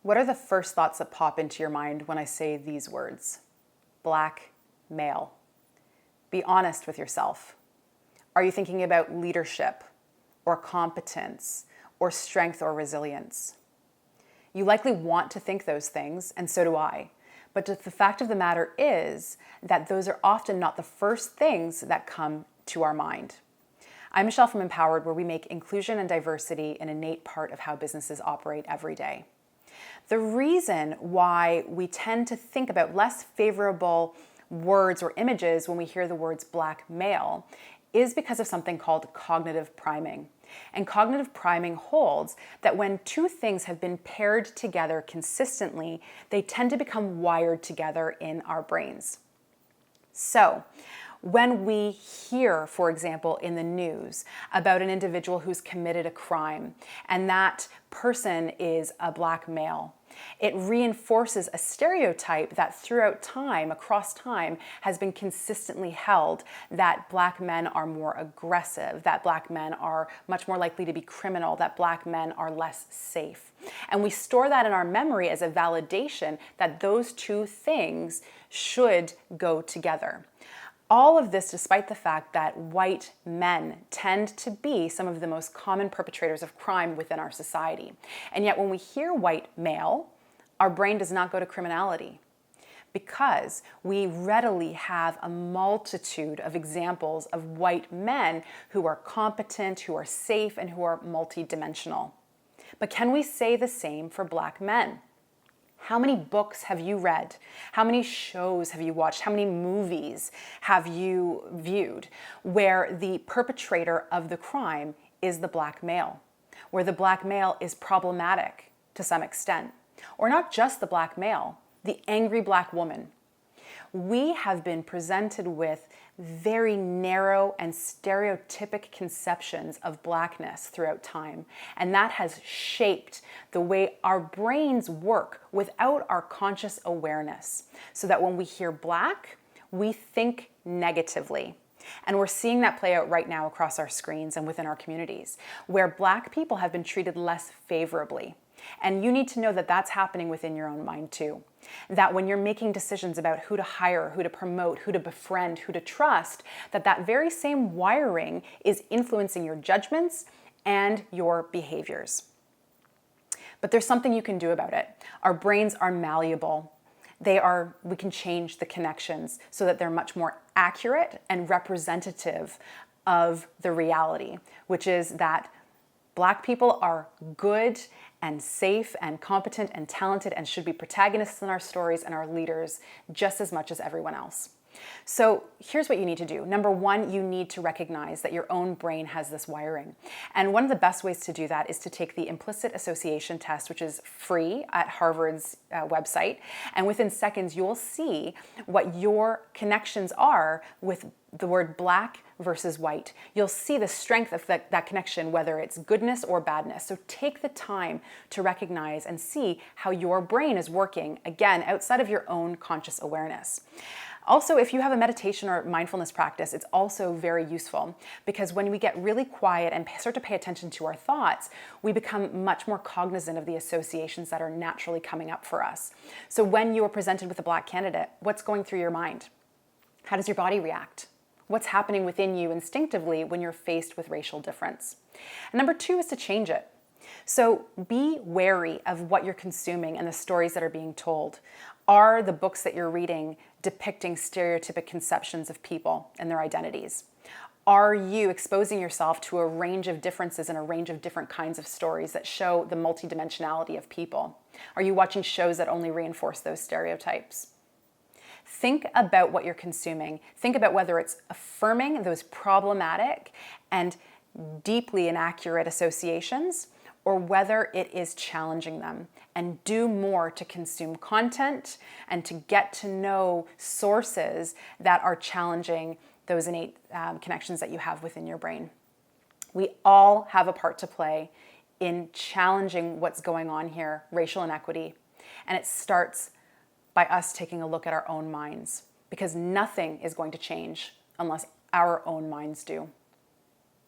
What are the first thoughts that pop into your mind when I say these words? Black male. Be honest with yourself. Are you thinking about leadership or competence or strength or resilience? You likely want to think those things, and so do I. But the fact of the matter is that those are often not the first things that come to our mind. I'm Michelle from Empowered, where we make inclusion and diversity an innate part of how businesses operate every day. The reason why we tend to think about less favorable words or images when we hear the words black male is because of something called cognitive priming. And cognitive priming holds that when two things have been paired together consistently, they tend to become wired together in our brains. So, when we hear, for example, in the news about an individual who's committed a crime and that person is a black male, it reinforces a stereotype that throughout time, across time, has been consistently held that black men are more aggressive, that black men are much more likely to be criminal, that black men are less safe. And we store that in our memory as a validation that those two things should go together. All of this despite the fact that white men tend to be some of the most common perpetrators of crime within our society. And yet when we hear white male, our brain does not go to criminality because we readily have a multitude of examples of white men who are competent, who are safe, and who are multidimensional. But can we say the same for black men? How many books have you read? How many shows have you watched? How many movies have you viewed where the perpetrator of the crime is the black male, where the black male is problematic to some extent? Or not just the black male, the angry black woman. We have been presented with very narrow and stereotypic conceptions of blackness throughout time. And that has shaped the way our brains work without our conscious awareness. So that when we hear black, we think negatively. And we're seeing that play out right now across our screens and within our communities, where black people have been treated less favorably. And you need to know that that's happening within your own mind too. That when you're making decisions about who to hire, who to promote, who to befriend, who to trust, that very same wiring is influencing your judgments and your behaviors. But there's something you can do about it. Our brains are malleable. We can change the connections so that they're much more accurate and representative of the reality, which is that black people are good and safe and competent and talented and should be protagonists in our stories and our leaders just as much as everyone else. So here's what you need to do. Number one, you need to recognize that your own brain has this wiring. And one of the best ways to do that is to take the implicit association test, which is free at Harvard's website. And within seconds, you'll see what your connections are with the word black versus white. You'll see the strength of that connection, whether it's goodness or badness. So take the time to recognize and see how your brain is working, again, outside of your own conscious awareness. Also, if you have a meditation or mindfulness practice, it's also very useful because when we get really quiet and start to pay attention to our thoughts, we become much more cognizant of the associations that are naturally coming up for us. So when you are presented with a black candidate, what's going through your mind? How does your body react? What's happening within you instinctively when you're faced with racial difference? And number two is to change it. So be wary of what you're consuming and the stories that are being told. Are the books that you're reading depicting stereotypic conceptions of people and their identities? Are you exposing yourself to a range of differences and a range of different kinds of stories that show the multidimensionality of people? Are you watching shows that only reinforce those stereotypes? Think about what you're consuming. Think about whether it's affirming those problematic and deeply inaccurate associations or whether it is challenging them, and do more to consume content and to get to know sources that are challenging those innate connections that you have within your brain. We all have a part to play in challenging what's going on here, racial inequity, and it starts by us taking a look at our own minds, because nothing is going to change unless our own minds do.